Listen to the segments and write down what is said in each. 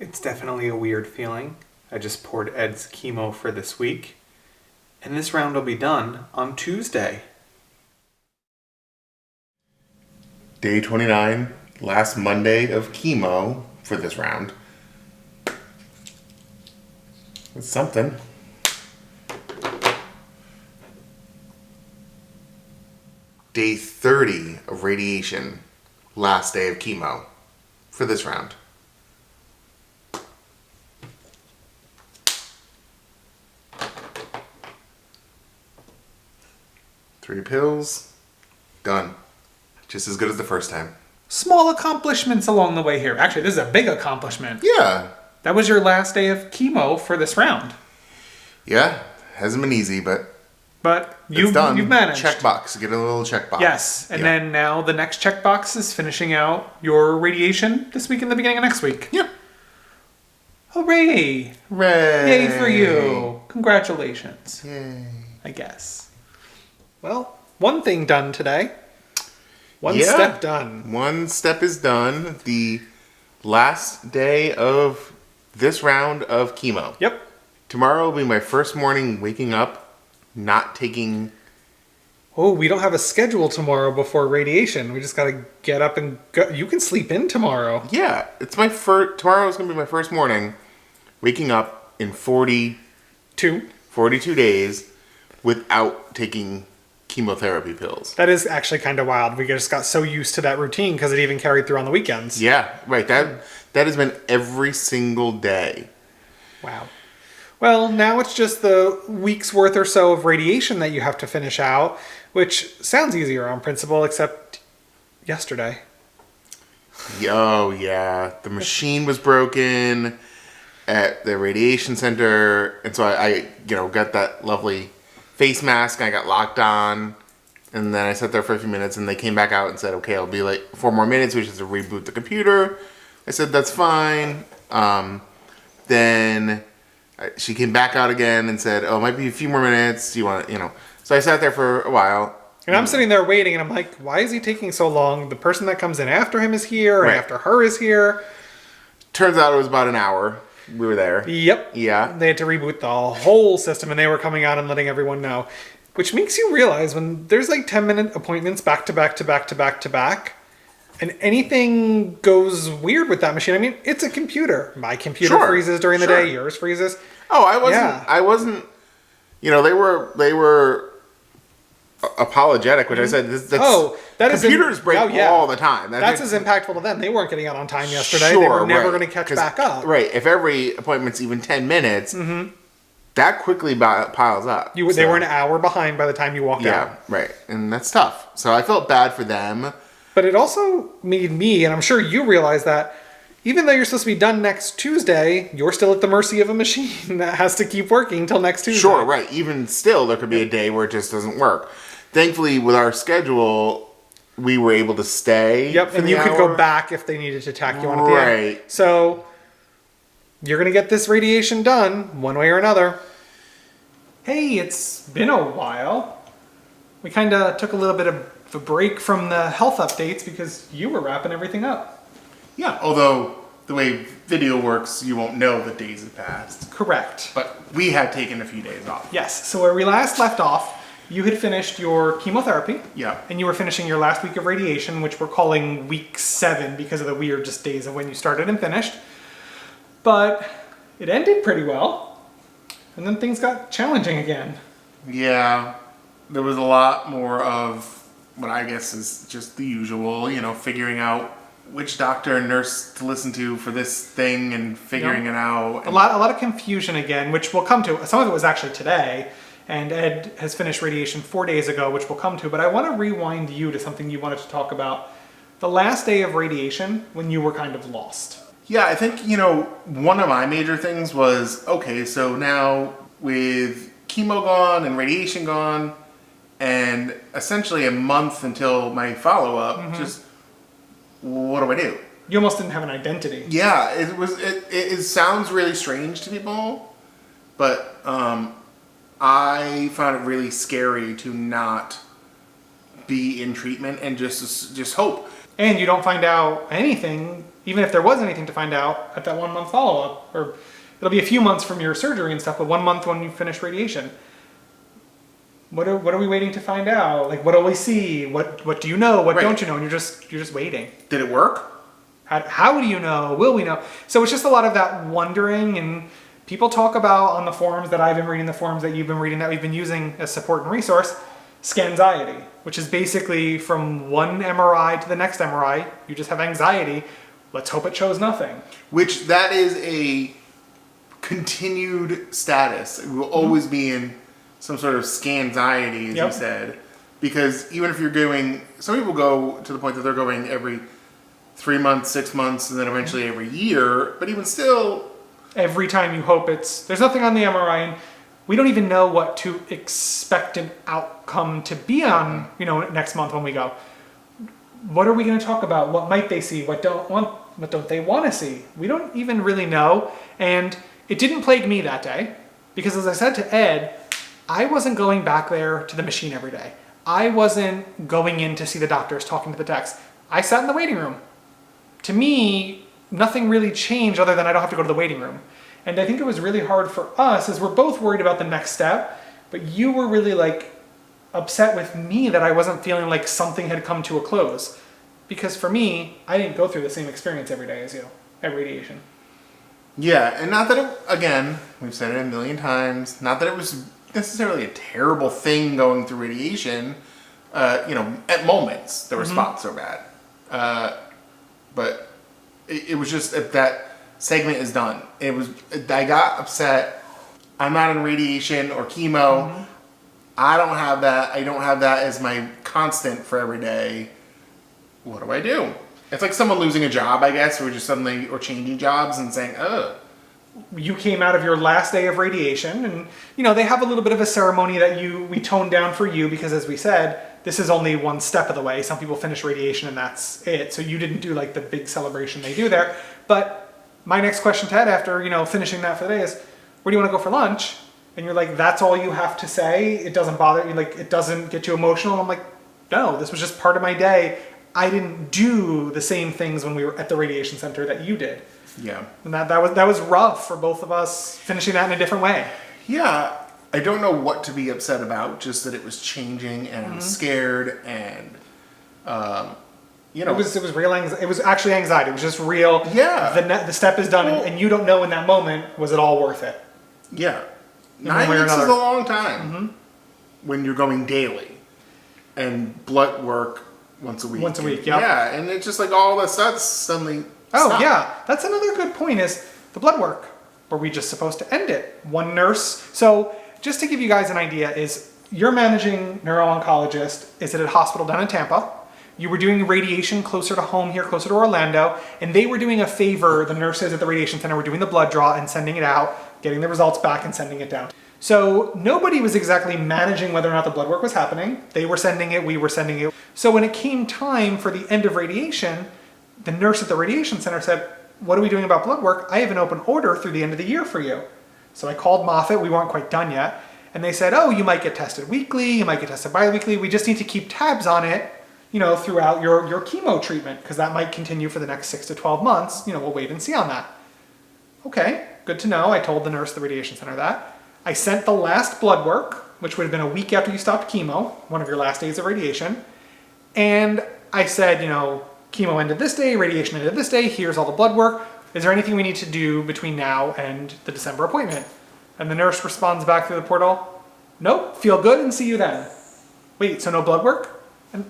It's definitely a weird feeling. I just poured Ed's chemo for this week, and this round will be done on Tuesday. Day 29, last Monday of chemo for this round. It's something. Day 30 of radiation, last day of chemo for this round. Three pills, done. Just as good as the first time. Small accomplishments along the way here. Actually, this is a big accomplishment. Yeah. That was your last day of chemo for this round. Yeah, hasn't been easy, but you've managed. Checkbox, get a little checkbox. Yes, and then now the next checkbox is finishing out your radiation this week and the beginning of next week. Yep. Hooray! Hooray! Yay for you! Congratulations. Yay. I guess. Well, one thing done today. One step done. One step is done. The last day of this round of chemo. Yep. Tomorrow will be my first morning waking up, not taking... Oh, we don't have a schedule tomorrow before radiation. We just got to get up and go. You can sleep in tomorrow. Yeah, it's my first... Tomorrow is going to be my first morning waking up in 42 days without taking chemotherapy pills. That is actually kind of wild. We just got so used to that routine because it even carried through on the weekends. Yeah, right. That has been every single day. Wow. Well, now it's just the week's worth or so of radiation that you have to finish out, which sounds easier on principle, except yesterday. Oh, yeah. The machine was broken at the radiation center, and so I got that lovely face mask, and I got locked on, and then I sat there for a few minutes, and they came back out and said, okay, I'll be like 4 more minutes, we just have to reboot the computer. I said, that's fine. Then she came back out again and said, oh, it might be a few more minutes. Do you want to, So I sat there for a while. And I'm sitting there waiting, and I'm like, why is he taking so long? The person that comes in after him is here, and after her is here. Turns out it was about an hour. We were there. Yep. Yeah. They had to reboot the whole system, and they were coming out and letting everyone know. Which makes you realize when there's like 10-minute appointments back to back to back to back to back, and anything goes weird with that machine. I mean, it's a computer. My computer freezes during the day. Yours freezes. Oh, I wasn't. They were apologetic, which I said. Computers break all the time. That's as impactful to them. They weren't getting out on time yesterday. They were never going to catch back up. Right. If every appointment's even 10 minutes, that quickly piles up. They were an hour behind by the time you walked out. Yeah, right. And that's tough. So I felt bad for them. But it also made me, and I'm sure you realize that, even though you're supposed to be done next Tuesday, you're still at the mercy of a machine that has to keep working till next Tuesday. Sure, right. Even still, there could be a day where it just doesn't work. Thankfully, with our schedule, we were able to stay. Yep, and you could go back if they needed to tack you on at the end. Right. So, you're going to get this radiation done, one way or another. Hey, it's been a while. We kind of took a little bit of a break from the health updates because you were wrapping everything up. Yeah, although the way video works, you won't know the days have passed. Correct. But we had taken a few days off. Yes, so where we last left off, you had finished your chemotherapy. Yeah. And you were finishing your last week of radiation, which we're calling week 7 because of the weird just days of when you started and finished. But it ended pretty well. And then things got challenging again. Yeah. There was a lot more of what I guess is just the usual, figuring out which doctor and nurse to listen to for this thing and figuring it out. A lot of confusion again, which we'll come to. Some of it was actually today. And Ed has finished radiation 4 days ago, which we'll come to. But I want to rewind you to something you wanted to talk about. The last day of radiation when you were kind of lost. Yeah, I think, one of my major things was, okay, so now with chemo gone and radiation gone, and essentially a month until my follow-up, just what do I do? You almost didn't have an identity. Yeah, it sounds really strange to people, but I found it really scary to not be in treatment and just hope. And you don't find out anything even if there was anything to find out at that 1 month follow-up, or it'll be a few months from your surgery and stuff, but 1 month when you finish radiation. What are we waiting to find out? Like, what do we see? What do you know? What don't you know? And you're just waiting. Did it work? How do you know? Will we know? So it's just a lot of that wondering, and people talk about on the forums that I've been reading, the forums that you've been reading, that we've been using as support and resource, scanxiety, which is basically from one MRI to the next MRI, you just have anxiety. Let's hope it shows nothing. Which that is a continued status. It will always be in some sort of scanxiety, as you said. Because even if you're going, some people go to the point that they're going every 3 months, 6 months, and then eventually every year. But even still, every time you hope there's nothing on the MRI, and we don't even know what to expect an outcome to be on, next month when we go. What are we going to talk about? What might they see? What don't they want to see? We don't even really know. And it didn't plague me that day because, as I said to Ed, I wasn't going back there to the machine every day. I wasn't going in to see the doctors, talking to the techs. I sat in the waiting room. To me, nothing really changed other than I don't have to go to the waiting room. And I think it was really hard for us, as we're both worried about the next step, but you were really upset with me that I wasn't feeling like something had come to a close. Because for me, I didn't go through the same experience every day as you at radiation. Yeah, and not that it, again, we've said it a million times, not that it was necessarily a terrible thing going through radiation. At moments, the response so bad. But it was just that segment is done. I got upset. I'm not in radiation or chemo. I don't have that. I don't have that as my constant for every day. What do I do? It's like someone losing a job, I guess, or just suddenly, or changing jobs and saying, oh. You came out of your last day of radiation, and they have a little bit of a ceremony that we toned down for you because, as we said, this is only one step of the way. Some people finish radiation and that's it. So you didn't do the big celebration they do there. But my next question to Ed after finishing that for the day is, where do you want to go for lunch? And you're like, that's all you have to say? It doesn't bother you? It doesn't get you emotional? And I'm like, no, this was just part of my day. I didn't do the same things when we were at the radiation center that you did. Yeah. And that was rough for both of us, finishing that in a different way. Yeah. I don't know what to be upset about, just that it was changing and I was scared and, It was real anxiety. It was actually anxiety. It was just real. Yeah. The step is done and you don't know in that moment, was it all worth it? Yeah. 9 weeks is a long time when you're going daily and blood work once a week. Once a week, yeah. Yeah, and it's just all the stuff suddenly stopped. Yeah, that's another good point is the blood work. Were we just supposed to end it? One nurse. So just to give you guys an idea is you're managing neuro-oncologist. Is it at a hospital down in Tampa? You were doing radiation closer to home here, closer to Orlando, and they were doing a favor. The nurses at the radiation center were doing the blood draw and sending it out, getting the results back and sending it down. So nobody was exactly managing whether or not the blood work was happening. They were sending it, we were sending it. So when it came time for the end of radiation, the nurse at the radiation center said, what are we doing about blood work? I have an open order through the end of the year for you. So I called Moffitt, we weren't quite done yet. And they said, oh, you might get tested weekly, you might get tested bi-weekly. We just need to keep tabs on it, throughout your chemo treatment, because that might continue for the next 6 to 12 months. We'll wait and see on that. Okay, good to know. I told the nurse at the radiation center that. I sent the last blood work, which would have been a week after you stopped chemo, one of your last days of radiation. And I said, chemo ended this day, radiation ended this day, here's all the blood work. Is there anything we need to do between now and the December appointment? And the nurse responds back through the portal, nope, feel good and see you then. Wait, so no blood work? And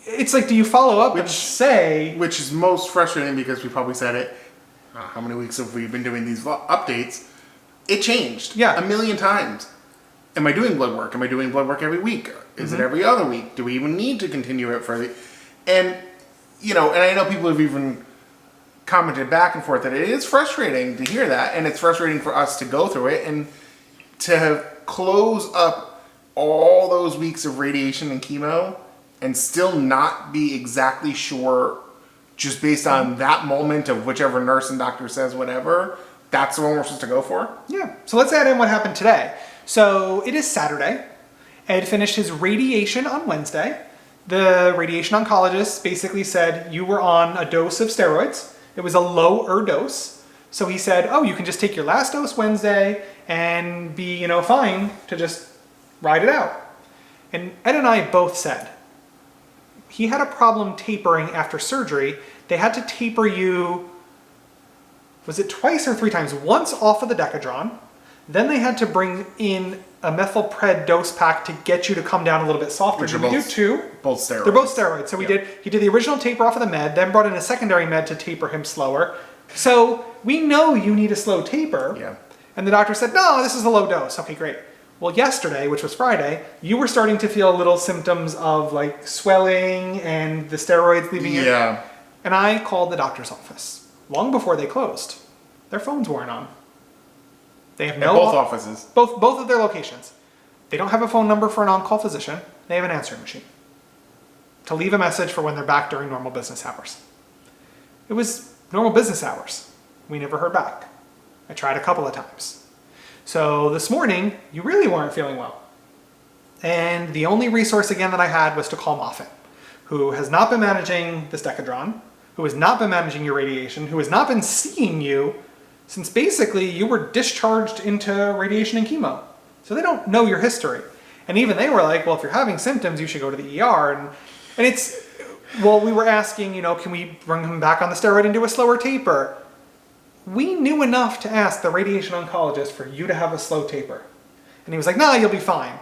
it's do you follow up and say... Which is most frustrating because we probably said it, how many weeks have we been doing these updates? It changed a million times. Am I doing blood work? Am I doing blood work every week? Is it every other week? Do we even need to continue it for and I know people have even commented back and forth that it is frustrating to hear that, and it's frustrating for us to go through it and to close up all those weeks of radiation and chemo and still not be exactly sure, just based on that moment of whichever nurse and doctor says whatever, that's the one we're supposed to go for? Yeah. So let's add in what happened today. So it is Saturday. Ed finished his radiation on Wednesday. The radiation oncologist basically said you were on a dose of steroids. It was a lower dose. So he said, oh, you can just take your last dose Wednesday and be, fine to just ride it out. And Ed and I both said, he had a problem tapering after surgery. They had to taper you, was it twice or 3 times? Once off of the Decadron. Then they had to bring in a methylpred dose pack to get you to come down a little bit softer. Which are Did we both- do 2? Both steroids. They're both steroids. So he did the original taper off of the med, then brought in a secondary med to taper him slower. So we know you need a slow taper. Yeah. And the doctor said, no, this is a low dose. Okay, great. Well, yesterday, which was Friday, you were starting to feel little symptoms of like swelling and the steroids leaving you. Yeah. And I called the doctor's office long before they closed. Their phones weren't on. They have no both offices. Both of their locations. They don't have a phone number for an on-call physician. They have an answering machine to leave a message for when they're back during normal business hours. It was normal business hours. We never heard back. I tried a couple of times. So this morning, you really weren't feeling well. And the only resource again that I had was to call Moffitt, who has not been managing this Decadron, who has not been managing your radiation, who has not been seeing you since basically you were discharged into radiation and chemo. So they don't know your history. And even they were like, well, if you're having symptoms, you should go to the ER. And it's, well, we were asking, can we bring him back on the steroid and do a slower taper? We knew enough to ask the radiation oncologist for you to have a slow taper. And he was like, no, you'll be fine.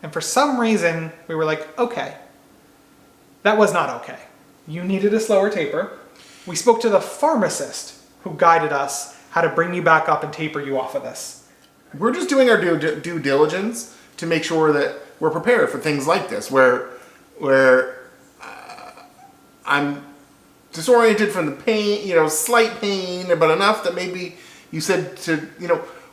And for some reason, we were like, okay. That was not okay. You needed a slower taper. We spoke to the pharmacist who guided us how to bring you back up and taper you off of this. We're just doing our due diligence to make sure that we're prepared for things like this, where I'm disoriented from the pain, slight pain, but enough that maybe you said to,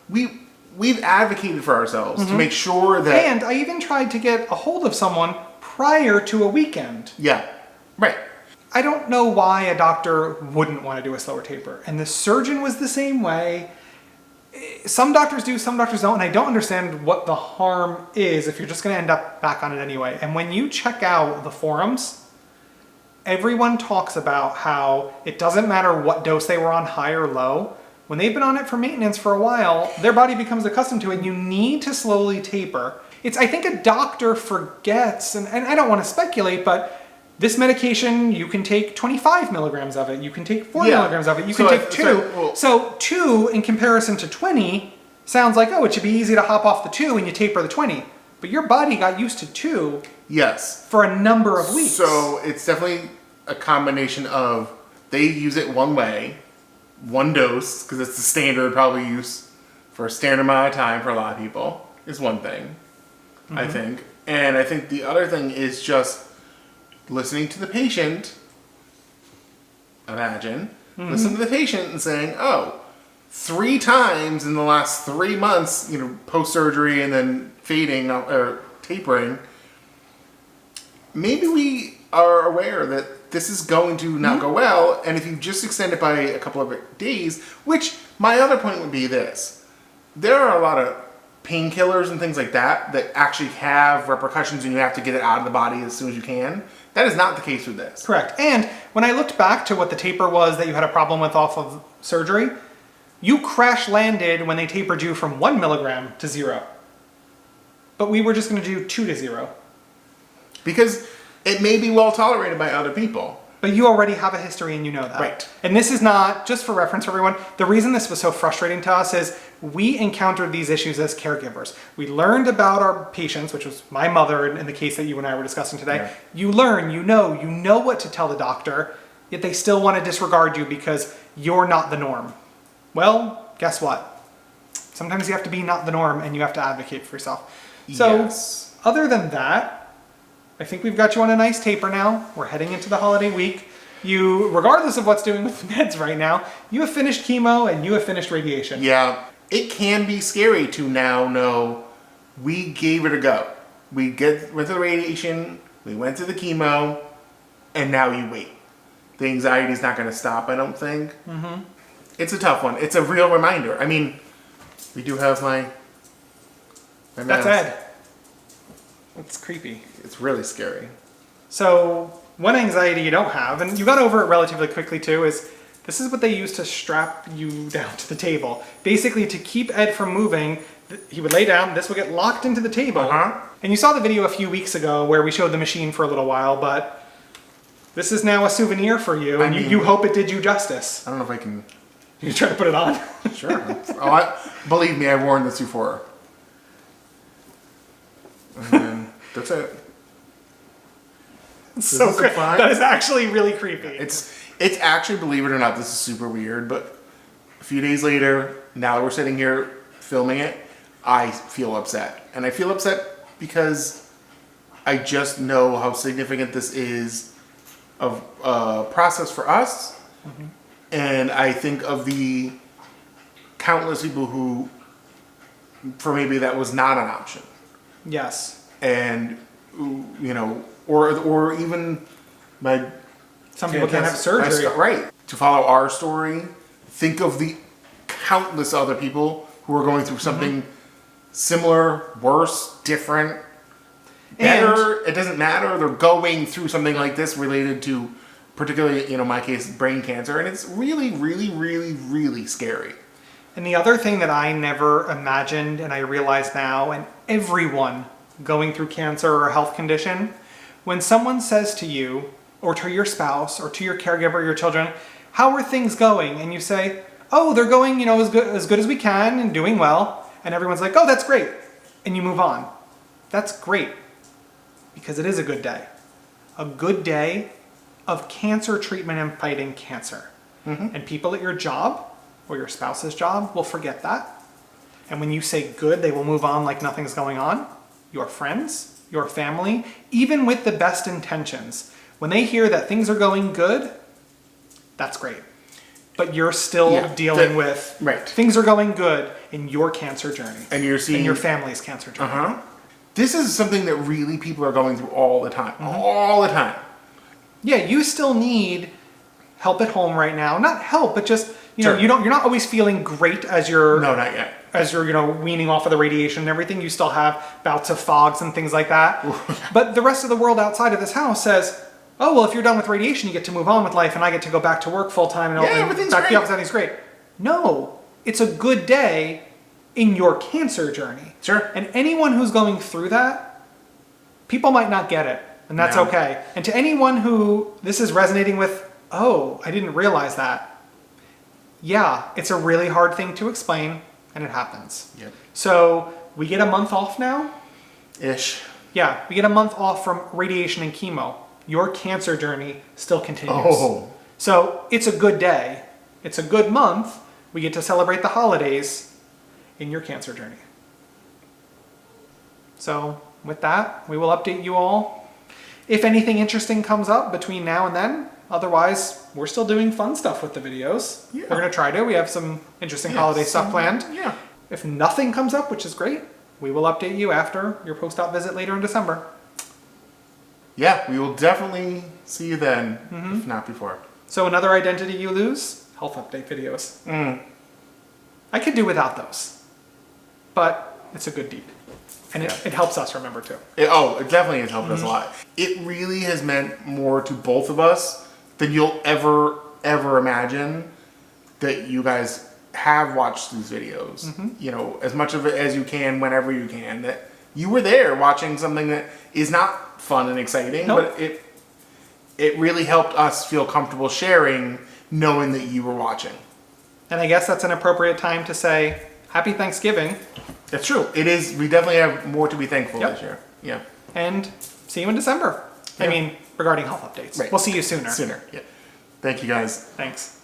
we've advocated for ourselves to make sure that... And I even tried to get a hold of someone prior to a weekend. Yeah, right. I don't know why a doctor wouldn't want to do a slower taper. And the surgeon was the same way. Some doctors do, some doctors don't, and I don't understand what the harm is if you're just going to end up back on it anyway. And when you check out the forums, everyone talks about how it doesn't matter what dose they were on, high or low. When they've been on it for maintenance for a while, their body becomes accustomed to it, and you need to slowly taper. I think a doctor forgets, and I don't want to speculate, but this medication, you can take 25 milligrams of it. You can take 4 milligrams of it. You can take 2. So 2 in comparison to 20 sounds like, oh, it should be easy to hop off the 2 and you taper the 20. But your body got used to 2 for a number of weeks. So it's definitely a combination of they use it one way, one dose, because it's the standard probably use for a standard amount of time for a lot of people, is one thing, I think. And I think the other thing is just listening to the patient, listen to the patient and saying, oh, 3 times in the last 3 months, post-surgery and then fading or tapering, maybe we are aware that this is going to not go well, and if you just extend it by a couple of days, which my other point would be this, there are a lot of painkillers and things like that that actually have repercussions and you have to get it out of the body as soon as you can. That is not the case with this. Correct. And when I looked back to what the taper was that you had a problem with off of surgery, you crash landed when they tapered you from 1 milligram to 0. But we were just going to do 2 to 0. Because it may be well tolerated by other people. But you already have a history and you know that. Right. And this is not, just for reference for everyone, the reason this was so frustrating to us is we encountered these issues as caregivers. We learned about our patients, which was my mother in the case that you and I were discussing today. Yeah. You learn, you know what to tell the doctor, yet they still want to disregard you because you're not the norm. Well, guess what? Sometimes you have to be not the norm and you have to advocate for yourself. So other than that, I think we've got you on a nice taper now. We're heading into the holiday week. You, regardless of what's doing with the meds right now, you have finished chemo and you have finished radiation. Yeah, it can be scary to now know we gave it a go. We went to the radiation, we went to the chemo, and now you wait. The anxiety is not going to stop, I don't think. It's a tough one. It's a real reminder. I mean, we do have my That's Ed. It's creepy. It's really scary. So one anxiety you don't have, and you got over it relatively quickly too, is This is what they use to strap you down to the table. Basically, to keep Ed from moving, he would lay down, this would get locked into the table. And you saw the video a few weeks ago where we showed the machine for a little while, but this is now a souvenir for you, and you hope it did you justice. I don't know if I can... You try to put it on? Sure. Believe me, I've worn this before. And then that's it. So great. That is actually really creepy. It's actually, believe it or not, this is super weird, but a few days later, now that we're sitting here filming it, I feel upset. And I feel upset because I just know how significant this is of a process for us. Mm-hmm. And I think of the countless people who, for maybe that was not an option. Yes. And, you know, or even my... Some people can't have surgery. Right. To follow our story, think of the countless other people who are going through something similar, worse, different, better. It doesn't matter. They're going through something like this related to, particularly, you know, in my case, brain cancer. And it's really, really, really, really scary. And the other thing that I never imagined, and I realize now, and everyone going through cancer or a health condition, when someone says to you, or to your spouse, or to your caregiver, or your children, how are things going? And you say, oh, they're going, you know, as good as we can and doing well. And everyone's like, oh, that's great. And you move on. That's great. Because it is a good day. A good day of cancer treatment and fighting cancer. Mm-hmm. And people at your job, or your spouse's job, will forget that. And when you say good, they will move on like nothing's going on. Your friends, your family, even with the best intentions, when they hear that things are going good, that's great. But you're still dealing with things are going good in your cancer journey. And you're seeing... in your family's cancer journey. This is something that really people are going through all the time. Mm-hmm. All the time. Yeah, you still need help at home right now. Not help, but just, you know, you're not always feeling great as you're... No, not yet. As you're, you know, weaning off of the radiation and everything. You still have bouts of fogs and things like that. But the rest of the world outside of this house says... oh, well, if you're done with radiation, you get to move on with life, and I get to go back to work full time, and everything's great. Everything's great. No, it's a good day in your cancer journey. Sure. And anyone who's going through that, people might not get it, and that's okay. And to anyone who this is resonating with, oh, I didn't realize that. Yeah, it's a really hard thing to explain, and it happens. Yep. So we get a month off now. Ish. Yeah, we get a month off from radiation and chemo. Your cancer journey still continues. Oh. So it's a good day. It's a good month. We get to celebrate the holidays in your cancer journey. So with that, we will update you all. If anything interesting comes up between now and then, otherwise, we're still doing fun stuff with the videos. Yeah. We're going to try to. We have some interesting holiday stuff planned. Yeah. If nothing comes up, which is great, we will update you after your post-op visit later in December. Yeah, we will definitely see you then, if not before. So another identity you lose? Health update videos. I could do without those. But it's a good deed. And it helps us remember too. It definitely has helped us a lot. It really has meant more to both of us than you'll ever imagine that you guys have watched these videos. You know, as much of it as you can, whenever you can. That you were there watching something that is not fun and exciting, but it really helped us feel comfortable sharing, knowing that you were watching. And I guess that's an appropriate time to say, Happy Thanksgiving. That's true. It is. We definitely have more to be thankful this year. Yeah. And see you in December. I mean, regarding health updates. Right. We'll see you sooner. Yeah. Thank you, guys. Thanks.